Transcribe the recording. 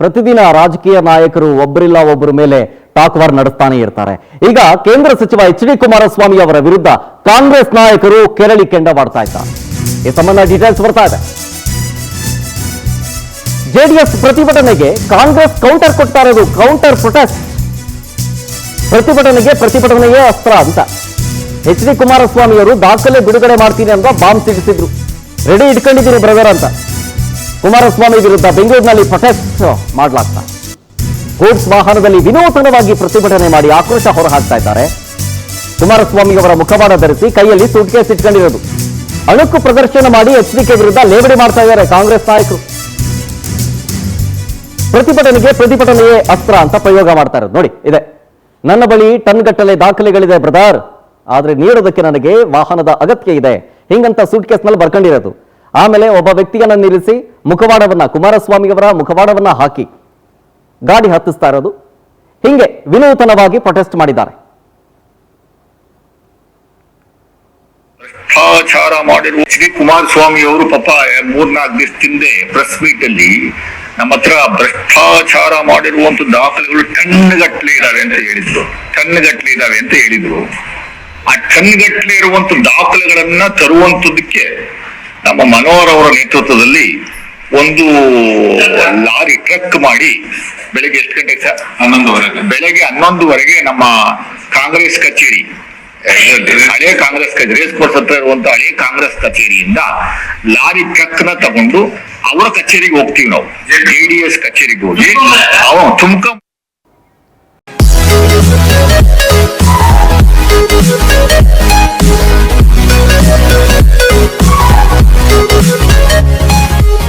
ಪ್ರತಿದಿನ ರಾಜಕೀಯ ನಾಯಕರು ಒಬ್ಬರಿಲ್ಲ ಒಬ್ಬರ ಮೇಲೆ ಟಾಕ್ ವಾರ್ ನಡೆಸ್ತಾನೆ ಇರ್ತಾರೆ. ಈಗ ಕೇಂದ್ರ ಸಚಿವ ಎಚ್.ಡಿ. ಕುಮಾರಸ್ವಾಮಿ ಅವರ ವಿರುದ್ಧ ಕಾಂಗ್ರೆಸ್ ನಾಯಕರು ಕೆರಳಿ ಕೆಂಡ ಮಾಡ್ತಾ ಇದ್ದಾರೆ. ಈ ಸಂಬಂಧ ಡೀಟೇಲ್ಸ್ ಬರ್ತಾ ಇದೆ. ಜೆಡಿಎಸ್ ಪ್ರತಿಭಟನೆಗೆ ಕಾಂಗ್ರೆಸ್ ಕೌಂಟರ್ ಕೊಡ್ತಾ ಇರೋದು, ಕೌಂಟರ್ ಪ್ರೊಟೆಸ್ಟ್. ಪ್ರತಿಭಟನೆಯೇ ಅಸ್ತ್ರ ಅಂತ ಎಚ್.ಡಿ. ಕುಮಾರಸ್ವಾಮಿ ಅವರು ದಾಖಲೆ ಬಿಡುಗಡೆ ಮಾಡ್ತೀನಿ ಅಂತ ಬಾಂಬ್ ಸಿಡಿಸಿದ್ರು. ರೆಡಿ ಇಟ್ಕೊಂಡಿದ್ದೀನಿ ಬ್ರದರ್ ಅಂತ ಕುಮಾರಸ್ವಾಮಿ ವಿರುದ್ಧ ಬೆಂಗಳೂರಿನಲ್ಲಿ ಪ್ರೊಟೆಸ್ಟ್ ಮಾಡಲಾಗ್ತಾ. ಗೂಡ್ಸ್ ವಾಹನದಲ್ಲಿ ವಿನೂತನವಾಗಿ ಪ್ರತಿಭಟನೆ ಮಾಡಿ ಆಕ್ರೋಶ ಹೊರಹಾಕ್ತಾ ಇದ್ದಾರೆ. ಕುಮಾರಸ್ವಾಮಿ ಅವರ ಮುಖವಾಡ ಧರಿಸಿ ಕೈಯಲ್ಲಿ ಸೂಟ್ಕೇಸ್ ಇಟ್ಕೊಂಡಿರೋದು, ಅಣುಕು ಪ್ರದರ್ಶನ ಮಾಡಿ ಎಚ್.ಡಿ.ಕೆ ವಿರುದ್ಧ ಲೇವಡಿ ಮಾಡ್ತಾ ಇದ್ದಾರೆ ಕಾಂಗ್ರೆಸ್ ನಾಯಕರು. ಪ್ರತಿಭಟನೆಯೇ ಅಸ್ತ್ರ ಅಂತ ಪ್ರಯೋಗ ಮಾಡ್ತಾ ಇರೋದು ನೋಡಿ. ಇದೆ, ನನ್ನ ಬಳಿ ಟನ್ ಗಟ್ಟಲೆ ದಾಖಲೆಗಳಿದೆ ಬ್ರದರ್, ಆದ್ರೆ ನೀಡೋದಕ್ಕೆ ನನಗೆ ವಾಹನದ ಅಗತ್ಯ ಇದೆ, ಹಿಂಗಂತ ಸೂಟ್ಕೇಸ್ ನಲ್ಲಿ ಬರ್ಕೊಂಡಿರೋದು. ಆಮೇಲೆ ಒಬ್ಬ ವ್ಯಕ್ತಿಯನ್ನ ನಿಲ್ಲಿಸಿ ಮುಖವಾಡವನ್ನ, ಕುಮಾರಸ್ವಾಮಿ ಅವರ ಮುಖವಾಡವನ್ನ ಹಾಕಿ ಗಾಡಿ ಹತ್ತಿಸ್ತಾ ಇರೋದು. ಹಿಂಗೆ ವಿನೂತನವಾಗಿ ಪ್ರೊಟೆಸ್ಟ್ ಮಾಡಿದ್ದಾರೆ. ಭ್ರಷ್ಟಾಚಾರ ಮಾಡಿರುವ ಎಚ್.ಡಿ. ಕುಮಾರಸ್ವಾಮಿ ಅವರು ಪಾಪ 3-4 ದಿವಸದಿಂದ ಪ್ರೆಸ್ ಮೀಟ್ ಅಲ್ಲಿ ನಮ್ಮ ಹತ್ರ ಭ್ರಷ್ಟಾಚಾರ ಮಾಡಿರುವಂತ ದಾಖಲೆಗಳು ಟನ್ಗಟ್ಟಲೆ ಇದಾವೆ ಅಂತ ಹೇಳಿದ್ರು. ಆ ಟನ್ಗಟ್ಟಲೆ ಇರುವಂತ ದಾಖಲೆಗಳನ್ನ ತರುವಂತದಕ್ಕೆ ನಮ್ಮ ಮನೋಹರ್ ಅವರ ನೇತೃತ್ವದಲ್ಲಿ ಒಂದು ಲಾರಿ ಟ್ರಕ್ ಮಾಡಿ ಬೆಳಿಗ್ಗೆ ಎಷ್ಟು ಗಂಟೆಗೆ ಸರ್? 11:00. ಬೆಳಗ್ಗೆ 11:00 ನಮ್ಮ ಕಾಂಗ್ರೆಸ್ ಕಚೇರಿ, ಹಳೆ ಕಾಂಗ್ರೆಸ್ ಕಚೇರಿ, ರೇಸ್ ಕೋರ್ಸ್ ಹತ್ರ ಇರುವಂತ ಹಳೆ ಕಾಂಗ್ರೆಸ್ ಕಚೇರಿಯಿಂದ ಲಾರಿ ಟ್ರಕ್ ನ ತಗೊಂಡು ಅವರ ಕಚೇರಿಗೆ ಹೋಗ್ತೀವಿ ನಾವು. ಜೆಡಿಎಸ್ ಕಚೇರಿಗೆ ಹೋಗಿ ತುಮಕ